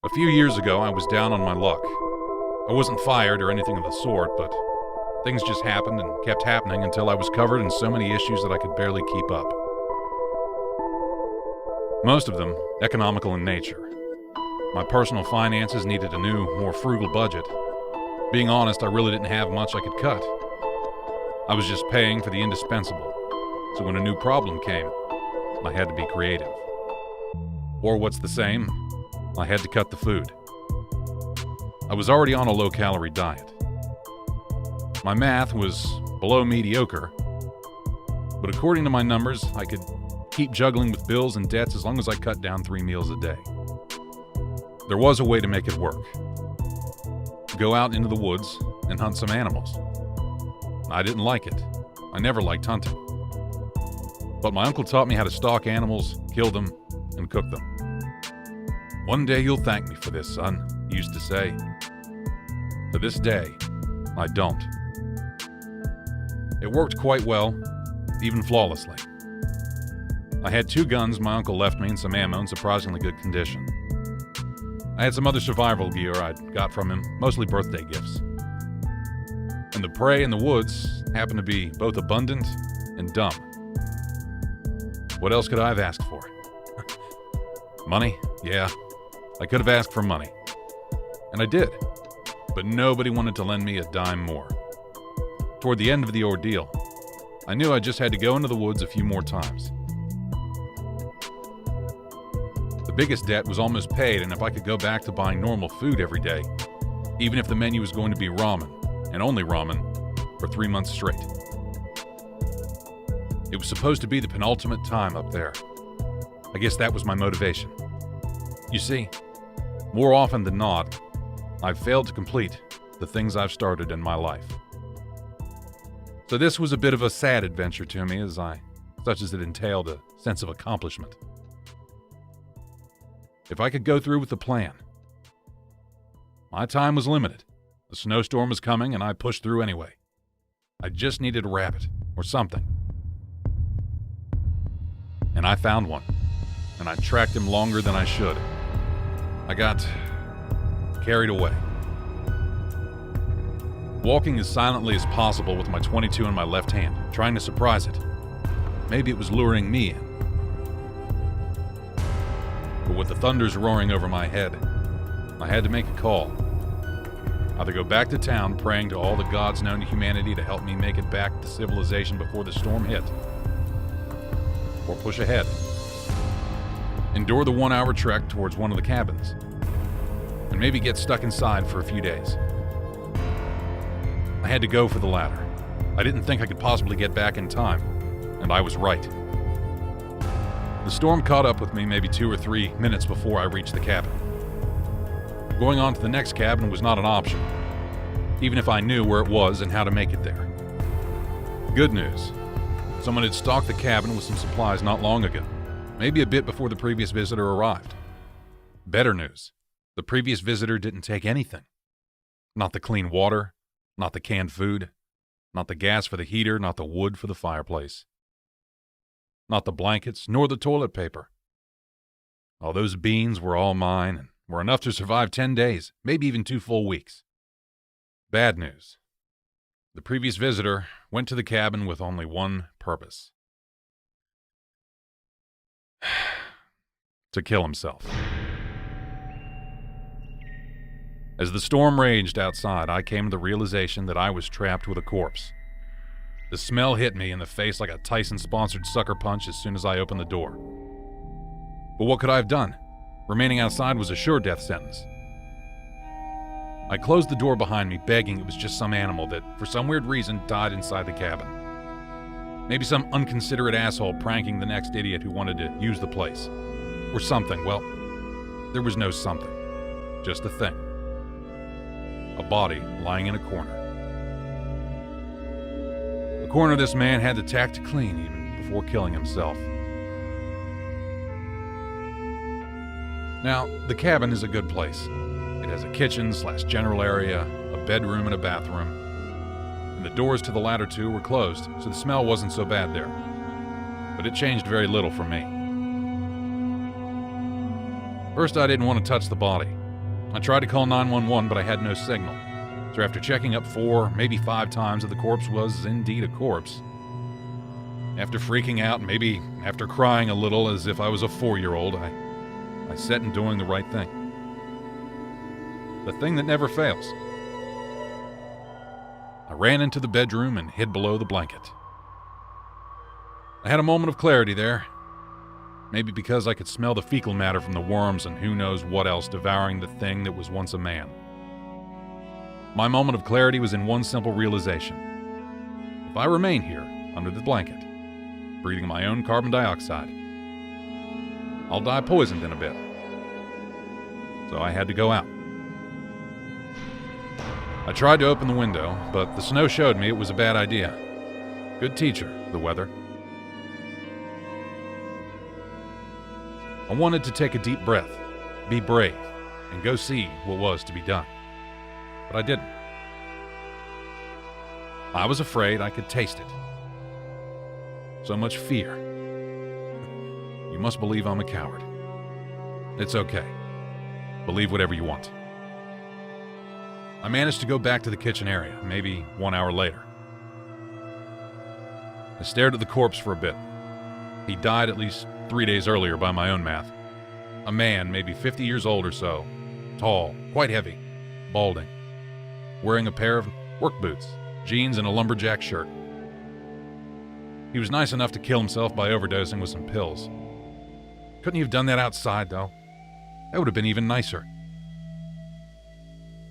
A few years ago, I was down on my luck. I wasn't fired or anything of the sort, but things just happened and kept happening until I was covered in so many issues that I could barely keep up. Most of them economical in nature. My personal finances needed a new, more frugal budget. Being honest, I really didn't have much I could cut. I was just paying for the indispensable, so when a new problem came, I had to be creative. Or what's the same, I had to cut the food. I was already on a low-calorie diet. My math was below mediocre, but according to my numbers, I could keep juggling with bills and debts as long as I cut down 3 meals a day. There was a way to make it work. Go out into the woods and hunt some animals. I didn't like it. I never liked hunting. But my uncle taught me how to stalk animals, kill them, and cook them. "One day you'll thank me for this, son," he used to say. To this day, I don't. It worked quite well, even flawlessly. I had 2 guns my uncle left me and some ammo in surprisingly good condition. I had some other survival gear I'd got from him, mostly birthday gifts. And the prey in the woods happened to be both abundant and dumb. What else could I have asked for? Money? Yeah, I could have asked for money. And I did. But nobody wanted to lend me a dime more. Toward the end of the ordeal, I knew I just had to go into the woods a few more times. The biggest debt was almost paid, and if I could go back to buying normal food every day, even if the menu was going to be ramen, and only ramen, for 3 months straight. It was supposed to be the penultimate time up there. I guess that was my motivation. You see, more often than not, I've failed to complete the things I've started in my life. So this was a bit of a sad adventure to me, such as it entailed a sense of accomplishment. If I could go through with the plan. My time was limited. The snowstorm was coming, and I pushed through anyway. I just needed a rabbit, or something. And I found one, and I tracked him longer than I should. I got carried away. Walking as silently as possible with my .22 in my left hand, trying to surprise it. Maybe it was luring me in. But with the thunders roaring over my head, I had to make a call. Either go back to town praying to all the gods known to humanity to help me make it back to civilization before the storm hit, or push ahead. Endure the 1-hour trek towards one of the cabins, and maybe get stuck inside for a few days. I had to go for the latter. I didn't think I could possibly get back in time, and I was right. The storm caught up with me maybe 2 or 3 minutes before I reached the cabin. Going on to the next cabin was not an option, even if I knew where it was and how to make it there. Good news. Someone had stalked the cabin with some supplies not long ago, maybe a bit before the previous visitor arrived. Better news. The previous visitor didn't take anything. Not the clean water, not the canned food, not the gas for the heater, not the wood for the fireplace. Not the blankets, nor the toilet paper. All those beans were all mine and were enough to survive 10 days, maybe even 2 full weeks. Bad news. The previous visitor went to the cabin with only one purpose. To kill himself. As the storm raged outside, I came to the realization that I was trapped with a corpse. The smell hit me in the face like a Tyson-sponsored sucker punch as soon as I opened the door. But what could I have done? Remaining outside was a sure death sentence. I closed the door behind me, begging it was just some animal that, for some weird reason, died inside the cabin. Maybe some unconsiderate asshole pranking the next idiot who wanted to use the place. Or something. Well, there was no something. Just a thing. A body lying in a corner. The corner this man had the tact to clean even before killing himself. Now, the cabin is a good place. It has a kitchen/general area, a bedroom and a bathroom, and the doors to the latter 2 were closed, so the smell wasn't so bad there. But it changed very little for me. First, I didn't want to touch the body. I tried to call 911, but I had no signal. So after checking up 4, maybe 5 times that the corpse was indeed a corpse, after freaking out, maybe after crying a little as if I was a 4-year-old, I set in doing the right thing. The thing that never fails. I ran into the bedroom and hid below the blanket. I had a moment of clarity there. Maybe because I could smell the fecal matter from the worms and who knows what else devouring the thing that was once a man. My moment of clarity was in one simple realization. If I remain here, under the blanket, breathing my own carbon dioxide, I'll die poisoned in a bit. So I had to go out. I tried to open the window, but the snow showed me it was a bad idea. Good teacher, the weather. I wanted to take a deep breath, be brave, and go see what was to be done. But I didn't. I was afraid I could taste it. So much fear. You must believe I'm a coward. It's okay. Believe whatever you want. I managed to go back to the kitchen area, maybe 1 hour later. I stared at the corpse for a bit. He died at least 3 days earlier by my own math. A man, maybe 50 years old or so, tall, quite heavy, balding, wearing a pair of work boots, jeans, and a lumberjack shirt. He was nice enough to kill himself by overdosing with some pills. Couldn't he have done that outside, though? That would have been even nicer.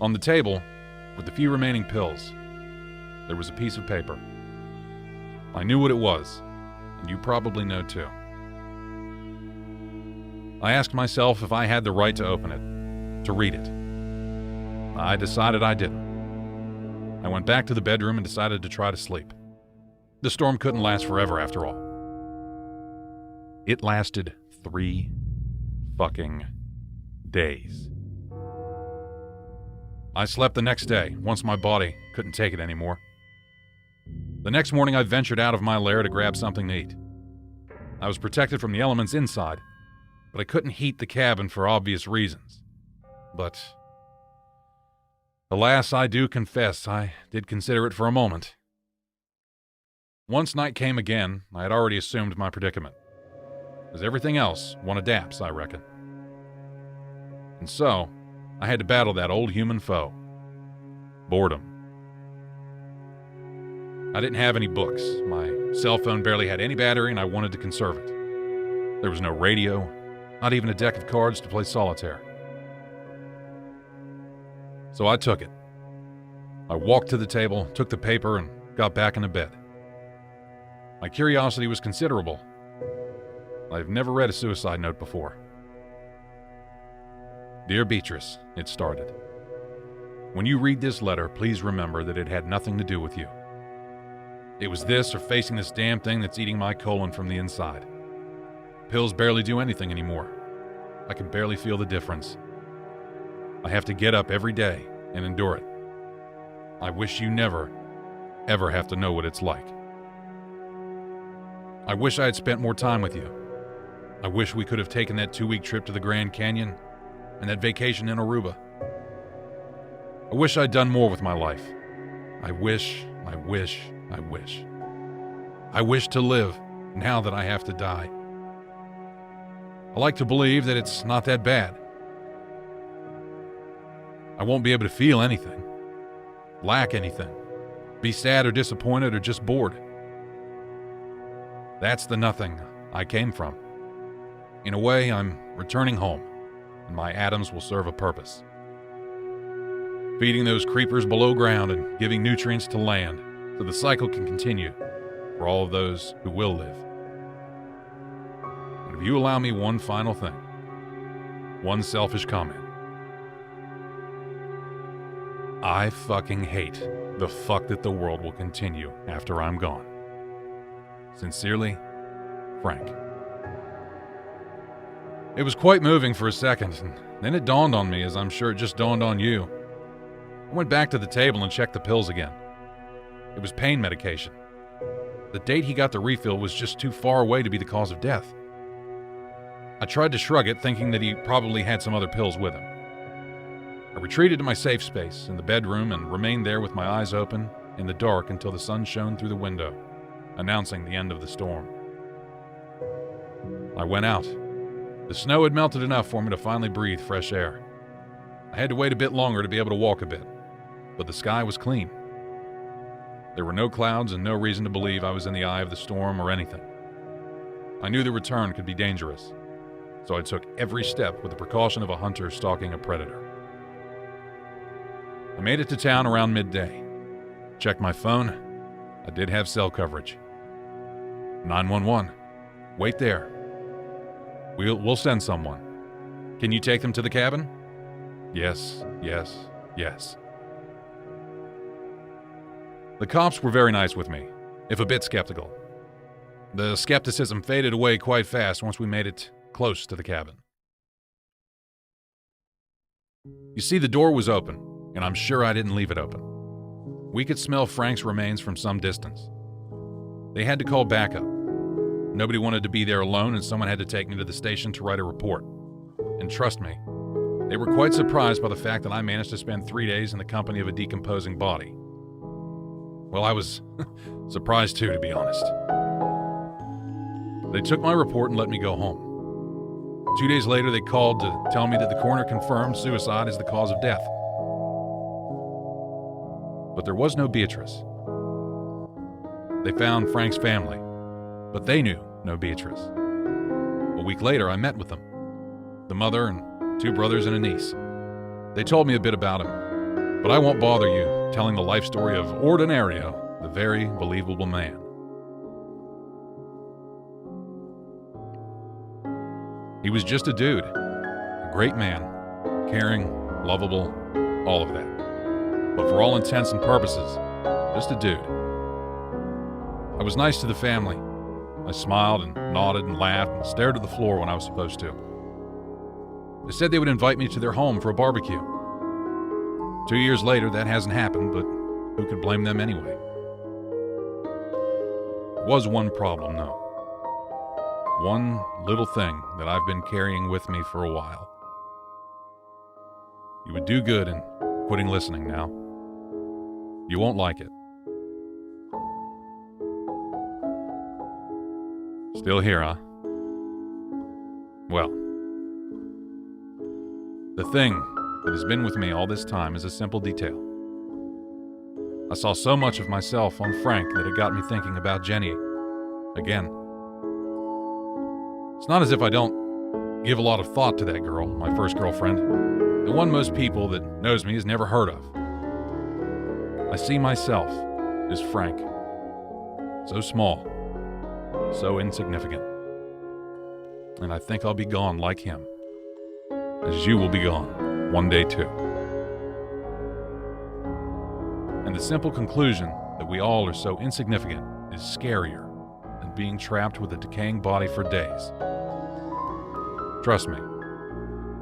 On the table, with the few remaining pills, there was a piece of paper. I knew what it was, and you probably know too. I asked myself if I had the right to open it, to read it. I decided I didn't. I went back to the bedroom and decided to try to sleep. The storm couldn't last forever after all. It lasted 3 fucking days. I slept the next day, once my body couldn't take it anymore. The next morning I ventured out of my lair to grab something to eat. I was protected from the elements inside, but I couldn't heat the cabin for obvious reasons. But, alas, I do confess, I did consider it for a moment. Once night came again, I had already assumed my predicament. As everything else, one adapts, I reckon. And so, I had to battle that old human foe. Boredom. I didn't have any books. My cell phone barely had any battery and I wanted to conserve it. There was no radio, not even a deck of cards to play solitaire. So I took it. I walked to the table, took the paper, and got back into bed. My curiosity was considerable. I've never read a suicide note before. Dear Beatrice, it started. When you read this letter, please remember that it had nothing to do with you. It was this or facing this damn thing that's eating my colon from the inside. Pills barely do anything anymore. I can barely feel the difference. I have to get up every day and endure it. I wish you never, ever have to know what it's like. I wish I had spent more time with you. I wish we could have taken that 2-week trip to the Grand Canyon and that vacation in Aruba. I wish I'd done more with my life. I wish. I wish to live now that I have to die. I like to believe that it's not that bad. I won't be able to feel anything, lack anything, be sad or disappointed or just bored. That's the nothing I came from. In a way, I'm returning home, and my atoms will serve a purpose. Feeding those creepers below ground and giving nutrients to land so the cycle can continue for all of those who will live. And if you allow me one final thing, one selfish comment. I fucking hate the fuck that the world will continue after I'm gone. Sincerely, Frank. It was quite moving for a second, and then it dawned on me, as I'm sure it just dawned on you. I went back to the table and checked the pills again. It was pain medication. The date he got the refill was just too far away to be the cause of death. I tried to shrug it, thinking that he probably had some other pills with him. I retreated to my safe space in the bedroom and remained there with my eyes open in the dark until the sun shone through the window, announcing the end of the storm. I went out. The snow had melted enough for me to finally breathe fresh air. I had to wait a bit longer to be able to walk a bit, but the sky was clean. There were no clouds and no reason to believe I was in the eye of the storm or anything. I knew the return could be dangerous, so I took every step with the precaution of a hunter stalking a predator. I made it to town around midday. Checked my phone. I did have cell coverage. 911. Wait there. We'll send someone. Can you take them to the cabin? Yes. The cops were very nice with me, if a bit skeptical. The skepticism faded away quite fast once we made it close to the cabin. You see, the door was open, and I'm sure I didn't leave it open. We could smell Frank's remains from some distance. They had to call backup. Nobody wanted to be there alone, and someone had to take me to the station to write a report. And trust me, they were quite surprised by the fact that I managed to spend 3 days in the company of a decomposing body. Well, I was surprised too, to be honest. They took my report and let me go home. 2 days later, they called to tell me that the coroner confirmed suicide as the cause of death. But there was no Beatrice. They found Frank's family, but they knew no Beatrice. A week later, I met with them, the mother and 2 brothers and a niece. They told me a bit about him, but I won't bother you telling the life story of Ordinario, the very believable man. He was just a dude, a great man, caring, lovable, all of that. But for all intents and purposes, just a dude. I was nice to the family. I smiled and nodded and laughed and stared at the floor when I was supposed to. They said they would invite me to their home for a barbecue. 2 years later, that hasn't happened, but who could blame them anyway? There was one problem, though. One little thing that I've been carrying with me for a while. You would do good in quitting listening now. You won't like it. Still here, huh? Well, the thing that has been with me all this time is a simple detail. I saw so much of myself on Frank that it got me thinking about Jenny again. It's not as if I don't give a lot of thought to that girl, my first girlfriend, the one most people that knows me has never heard of. I see myself as Frank, so small, so insignificant, and I think I'll be gone like him, as you will be gone one day too. And the simple conclusion that we all are so insignificant is scarier than being trapped with a decaying body for days. Trust me,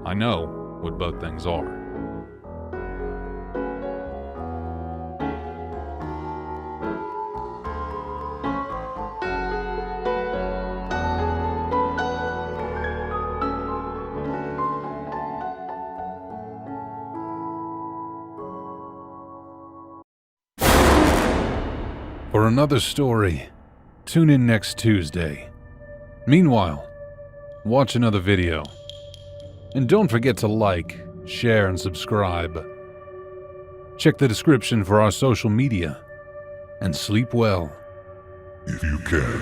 I know what both things are. For another story, tune in next Tuesday. Meanwhile, watch another video. And don't forget to like, share, and subscribe. Check the description for our social media. And sleep well. If you can.